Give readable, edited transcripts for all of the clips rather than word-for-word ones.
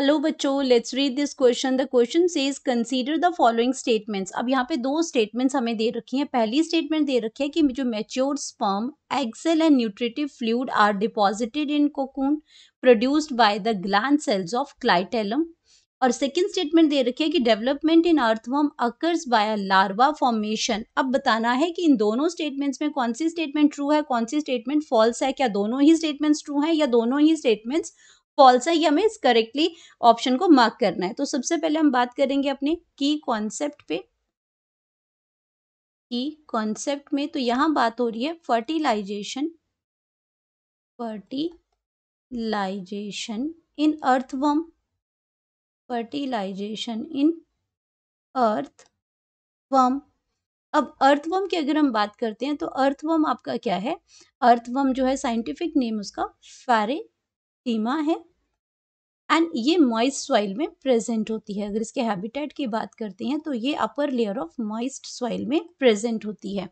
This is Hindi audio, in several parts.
हेलो बच्चों, let's read this question. The question says consider the following statements. अब यहाँ पे दो स्टेटमेंट्स हमें दे रखी हैं। पहली स्टेटमेंट दे रखी है कि जो mature sperm, egg cell and nutritive fluid are deposited in cocoon produced by the gland cells of clitellum. और सेकंड स्टेटमेंट दे रखी है कि development in earthworm occurs by a larva formation. अब बताना है कि इन दोनों स्टेटमेंट्स में कौन सी स्टेटमेंट ट्रू है, कौन सी स्टेटमेंट फॉल्स है। क्या दोनों ही स्टेटमेंट्स ट्रू हैं या दोनों ही स्टेटमेंट्स फॉल्स है, ये हमें करेक्टली ऑप्शन को मार्क करना है। तो सबसे पहले हम बात करेंगे अपने की कॉन्सेप्ट पे। की कॉन्सेप्ट में तो यहाँ बात हो रही है fertilisation in earthworm. Fertilisation in earthworm. अब अर्थवर्म की अगर हम बात करते हैं तो अर्थवर्म आपका क्या है? अर्थवर्म जो है साइंटिफिक नेम उसका फेरेटीमा है एंड ये मॉइस्ट सॉइल में प्रेजेंट होती है। अगर इसके हैबिटेट की बात करते हैं तो ये upper layer of moist soil में प्रेजेंट होती है।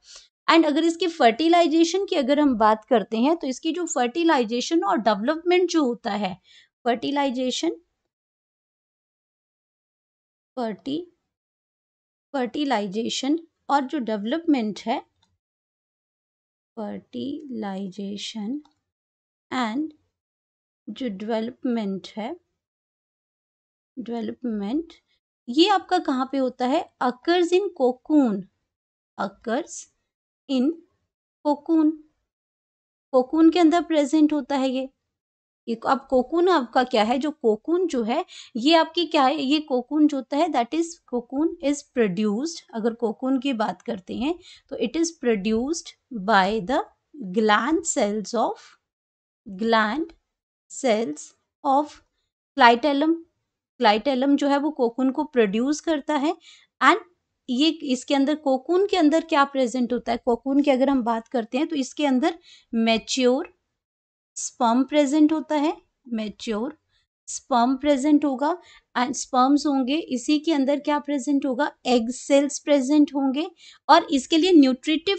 एंड अगर इसकी फर्टिलाइजेशन की अगर हम बात करते हैं तो इसकी जो फर्टिलाइजेशन और डेवलपमेंट जो होता है, फर्टिलाइजेशन और जो डेवलपमेंट है, फर्टिलाइजेशन एंड जो डेवलपमेंट ये आपका कहाँ पे होता है? Occurs in cocoon. कोकून के अंदर प्रेजेंट होता है ये। अब कोकून आपका क्या है? जो कोकून जो है ये आपकी क्या है? ये कोकून जो होता है that is cocoon is produced. अगर कोकून की बात करते हैं तो it is produced by the gland cells of clitellum. Clitellum जो है वो कोकून को प्रोड्यूस करता है। एंड ये इसके अंदर कोकून के अंदर क्या प्रेजेंट होता है? कोकून की अगर हम बात करते हैं तो इसके अंदर मैच्योर स्पर्म प्रेजेंट होता है। मैच्योर स्पर्म प्रेजेंट होगा एंड स्पर्म्स होंगे। इसी के अंदर क्या प्रेजेंट होगा? एग सेल्स प्रेजेंट होंगे और इसके लिए न्यूट्रिटिव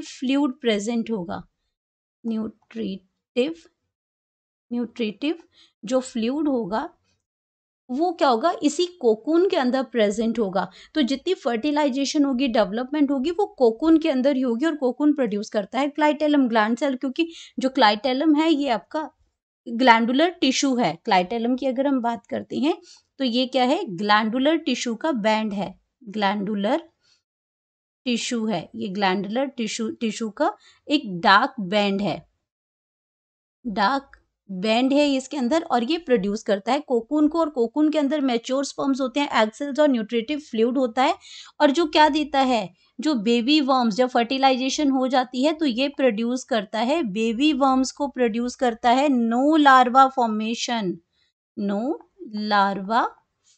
फ्लूइड प्रेजेंट होगा। न्यूट्रिटिव जो फ्लूइड होगा वो क्या होगा? इसी कोकून के अंदर प्रेजेंट होगा। तो जितनी फर्टिलाइजेशन होगी, डेवलपमेंट होगी, वो कोकून के अंदर ही होगी और कोकून प्रोड्यूस करता है क्लाइटेलम ग्लैंड सेल। क्योंकि जो क्लाइटेलम है ये आपका ग्लैंडुलर टिश्यू है। क्लाइटेलम की अगर हम बात करते हैं तो ये क्या है? ग्लैंडुलर टिश्यू का बैंड है। ग्लैंडुलर टिश्यू का एक डार्क बैंड है इसके अंदर और ये प्रोड्यूस करता है कोकून को। और कोकून के अंदर मैच्योर स्पर्म्स होते हैं, एग सेल्स और न्यूट्रिटिव फ्लूइड होता है। और जो क्या देता है? जो बेबी वर्म्स, जब फर्टिलाइजेशन हो जाती है तो ये प्रोड्यूस करता है बेबी वर्म्स को प्रोड्यूस करता है। No larva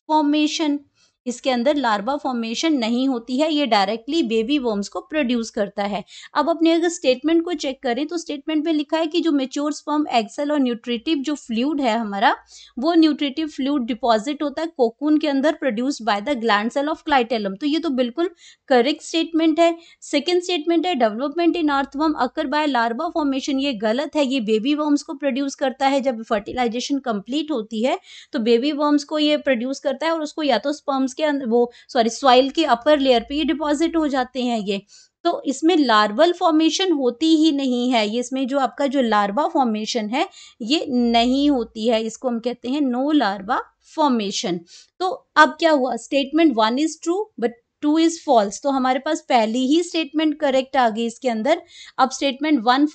formation. इसके अंदर लार्वा फॉर्मेशन नहीं होती है, ये डायरेक्टली बेबी वर्म्स को प्रोड्यूस करता है। अब अपने अगर स्टेटमेंट को चेक करें तो स्टेटमेंट में लिखा है कि जो मैच्योर स्पर्म, एग सेल और न्यूट्रिटिव जो फ्लूइड है हमारा, वो न्यूट्रिटिव फ्लूइड डिपॉजिट होता है कोकून के अंदर produced by the gland cell of clitellum. तो ये तो बिल्कुल करेक्ट स्टेटमेंट है। सेकेंड स्टेटमेंट है development in earthworm occur by larva formation, ये गलत है। ये बेबी वर्म्स को प्रोड्यूस करता है। जब फर्टिलाइजेशन कंप्लीट होती है तो बेबी वर्म्स को ये प्रोड्यूस करता है और उसको या तो स्पर्म्स के अंदर सॉइल के अपर लेयर पे ये डिपॉजिट हो जाते हैं ये। तो इसमें लार्वल फॉर्मेशन होती ही नहीं है। ये इसमें जो आपका जो लार्वा फॉर्मेशन है ये नहीं होती है। इसको हम कहते हैं नो लार्वा फॉर्मेशन। तो अब क्या हुआ? Statement 1 is true but 2 is false. तो हमारे पास पहली ही स्टेटमेंट करेक्ट आ गई इसके अंदर। अब स्टेटमेंट 1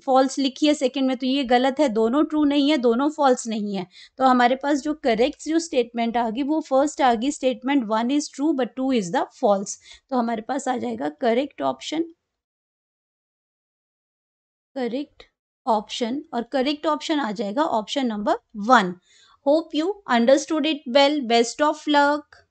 फॉल्स लिखी है सेकंड में, तो ये गलत है। दोनों ट्रू नहीं है, दोनों फॉल्स नहीं है। तो हमारे पास जो करेक्ट जो स्टेटमेंट आ गई वो फर्स्ट आ गई, statement 1 is true but 2 is the false. तो हमारे पास आ जाएगा करेक्ट ऑप्शन और करेक्ट ऑप्शन आ जाएगा option number 1। Hope you understood it well. Best of luck.